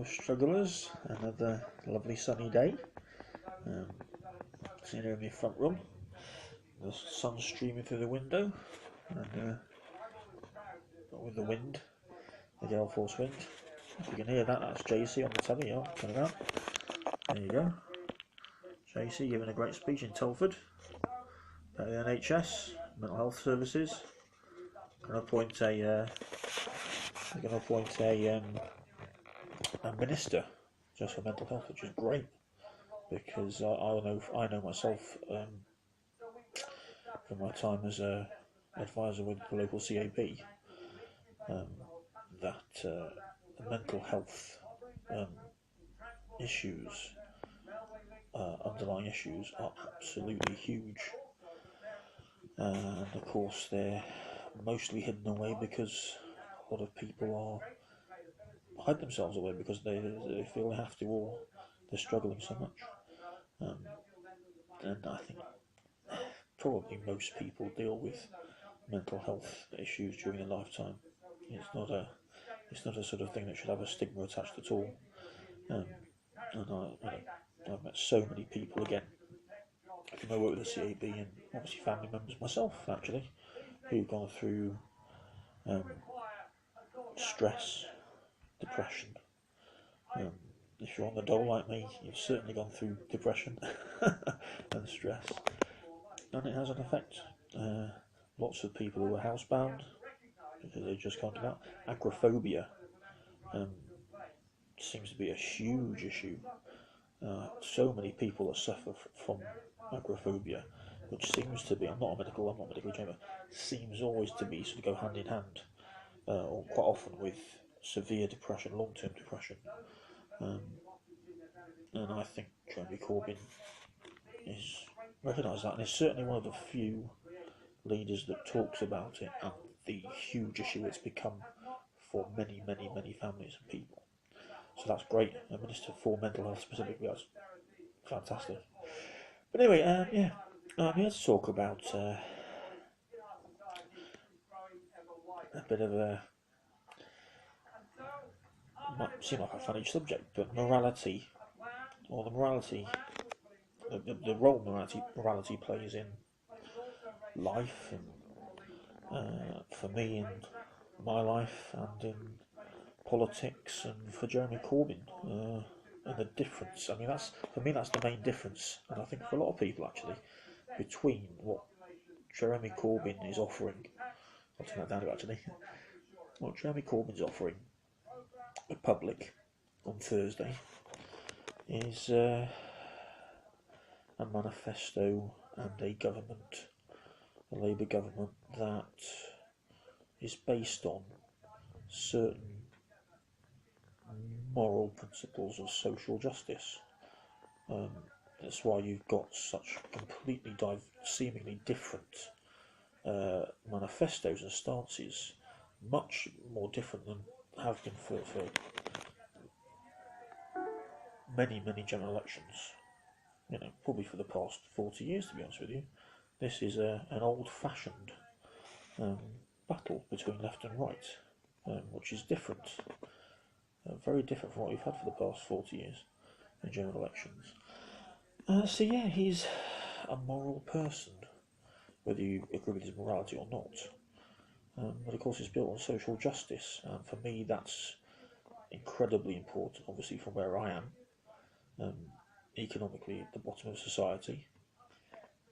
Hello strugglers, another lovely sunny day. Sitting here in my front room, the sun's streaming through the window, and with the wind, the gale force wind. If you can hear that, that's JC on the telly. Yeah, turn around. There you go. JC giving a great speech in Telford about the NHS, mental health services. Going to appoint a minister just for mental health, which is great because I know myself from my time as a advisor with the local CAB that the mental health issues, underlying issues, are absolutely huge, and of course they're mostly hidden away because a lot of people hide themselves away because they feel they have to, or they're struggling so much. And I think probably most people deal with mental health issues during their lifetime. It's not a sort of thing that should have a stigma attached at all. And I've met so many people, again, from my work with the CAB and obviously family members, myself actually, who've gone through stress, depression. If you're on the dole like me, you've certainly gone through depression and stress, and it has an effect. Lots of people who are housebound because they just can't get out. Agoraphobia seems to be a huge issue. So many people that suffer from agoraphobia, which seems to be, I'm not medically trained, but seems always to be sort of go hand in hand, or quite often with severe depression, long-term depression. And I think Jeremy Corbyn is recognised that, and is certainly one of the few leaders that talks about it and the huge issue it's become for many, many, many families and people. So that's great. A Minister for Mental Health specifically, that's fantastic. But anyway, I'm here to talk about a bit of might seem like a funny subject, but morality, or the role morality plays in life, and for me in my life, and in politics, and for Jeremy Corbyn, and the difference. I mean, that's the main difference, and I think for a lot of people actually, between what Jeremy Corbyn is offering. I'll turn that down a bit actually. What Jeremy Corbyn's offering the public on Thursday is a manifesto and a government, a Labour government, that is based on certain moral principles of social justice. That's why you've got such completely seemingly different manifestos and stances, much more different than have been for many, many general elections. Probably for the past 40 years, to be honest with you. This is an old-fashioned battle between left and right, which is different, very different from what we've had for the past 40 years in general elections. So yeah, he's a moral person, whether you agree with his morality or not. But of course it's built on social justice, and for me that's incredibly important, obviously from where I am, economically at the bottom of society,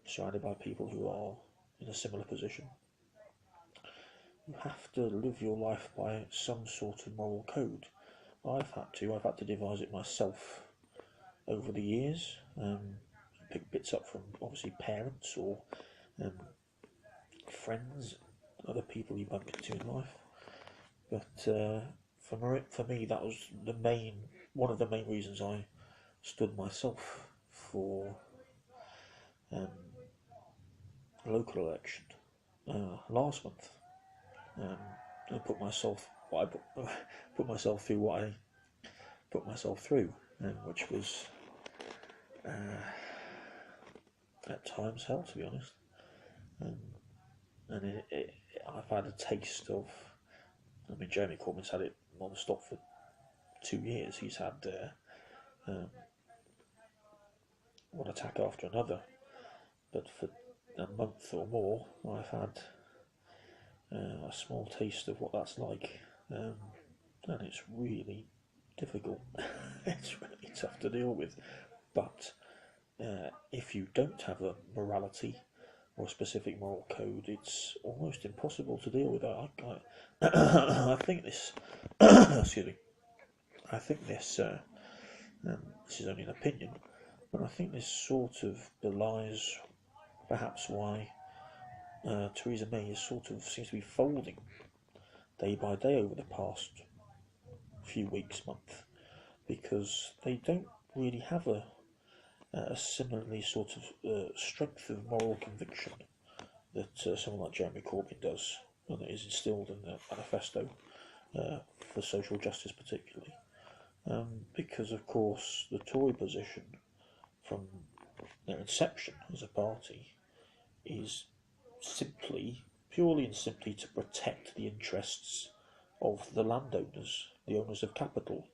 surrounded by people who are in a similar position. You have to live your life by some sort of moral code. I've had to devise it myself over the years, pick bits up from obviously parents or friends, other people you bump into in life. But for me, that was one of the main reasons I stood myself for local election last month. I put myself through what I put myself through, which was at times hell, to be honest. And I've had a taste of. I mean, Jeremy Corbyn's had it non-stop for 2 years he's had one attack after another. But for a month or more, I've had a small taste of what that's like, and it's really difficult. It's really tough to deal with. But if you don't have a morality or a specific moral code, it's almost impossible to deal with. I think this, excuse me, I think this is only an opinion, but I think this sort of belies perhaps why Theresa May is sort of seems to be folding day by day over the past few weeks, month, because they don't really have a similarly sort of strength of moral conviction that someone like Jeremy Corbyn does, and that is instilled in the manifesto for social justice particularly. Because of course the Tory position from their inception as a party is purely and simply to protect the interests of the landowners, the owners of capital.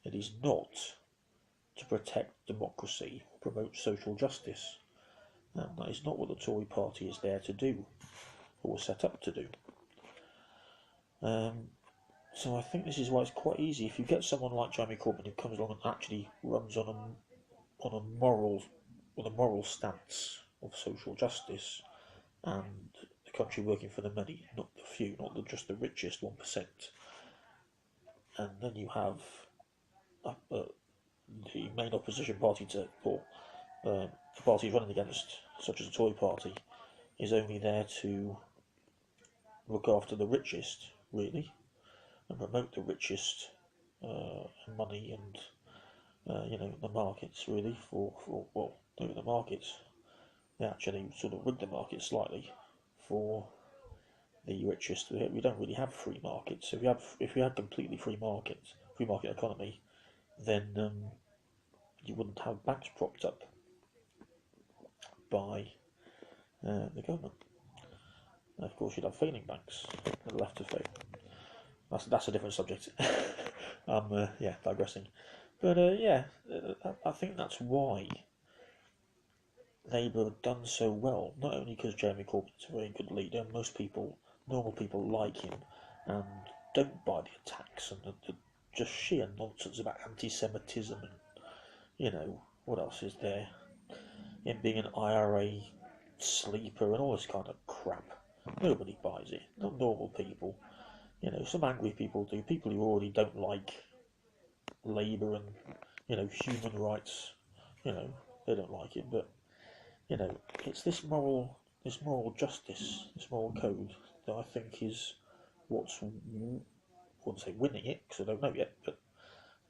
It is not to protect democracy or promote social justice. And that is not what the Tory party is there to do, or was set up to do. So I think this is why it's quite easy. If you get someone like Jeremy Corbyn who comes along and actually runs on a moral stance of social justice and the country working for the many, not the few, not just the richest 1%, and then you have the main opposition party or the party he's running against, such as the Tory party, is only there to look after the richest, really, and promote the richest money and the markets, really, the markets. They actually sort of rig the market slightly for the richest. We don't really have free markets. If we had completely free market economy, then you wouldn't have banks propped up by the government. And of course, you'd have failing banks that are left to fail. That's a different subject. I'm digressing. But I think that's why Labour have done so well. Not only because Jeremy Corbyn's a very good leader, normal people like him and don't buy the attacks and the just sheer nonsense about anti-Semitism and what else is there? Him being an IRA sleeper and all this kind of crap. Nobody buys it. Not normal people. Some angry people do. People who already don't like Labour and human rights. They don't like it. But it's this moral justice, this moral code that I think is what's I wouldn't say winning it because I don't know yet, but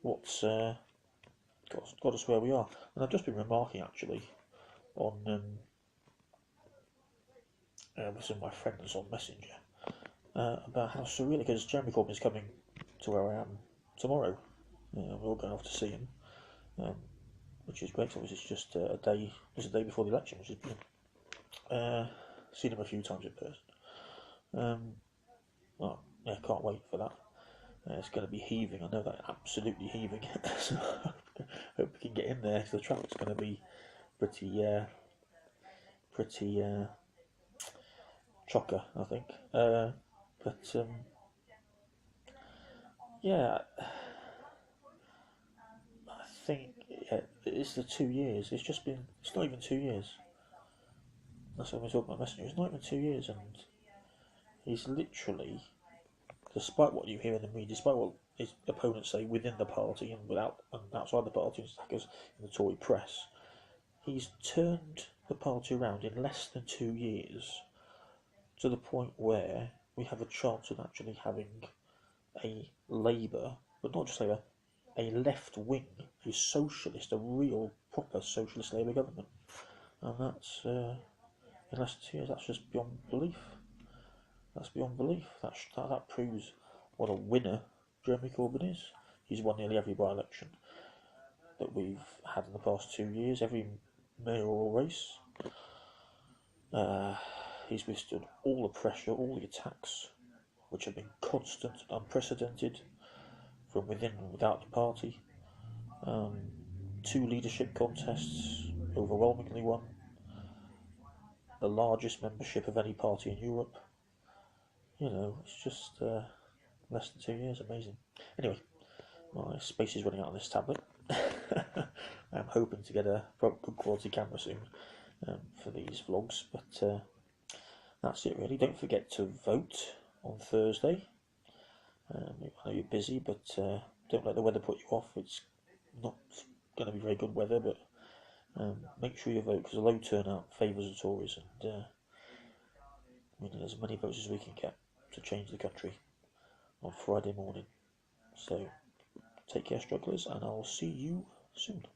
what's got us where we are. And I've just been remarking actually on with some of my friends on Messenger about how surreal, because Jeremy Corbyn is coming to where I am tomorrow. We're all going off to see him, which is great. Obviously, it's just a day before the election, which is brilliant. Seen him a few times in person. Can't wait for that. It's going to be heaving. I know that, absolutely heaving. So I hope we can get in there because the traffic's going to be pretty chocker, I think. I think it's the 2 years. It's not even 2 years. That's what we're talking about Messenger. It's not even 2 years, and he's literally, despite what you hear in the media, despite what his opponents say within the party and outside the party and stackers in the Tory press, he's turned the party around in less than 2 years to the point where we have a chance of actually having a Labour, but not just Labour, a left wing, a socialist, a real proper socialist Labour government. And that's, in less than 2 years, that's just beyond belief. That's beyond belief. That proves what a winner Jeremy Corbyn is. He's won nearly every by-election that we've had in the past 2 years, every mayoral race. He's withstood all the pressure, all the attacks, which have been constant and unprecedented from within and without the party. 2 leadership contests, overwhelmingly won. The largest membership of any party in Europe. You know, it's just less than 2 years, amazing. Anyway, my space is running out on this tablet. I'm hoping to get a good quality camera soon for these vlogs, but that's it really. Don't forget to vote on Thursday. I know you're busy, but don't let the weather put you off. It's not going to be very good weather, but make sure you vote, because a low turnout favours the Tories, and we need as many votes as we can get to change the country on Friday morning. So take care, strugglers, and I'll see you soon.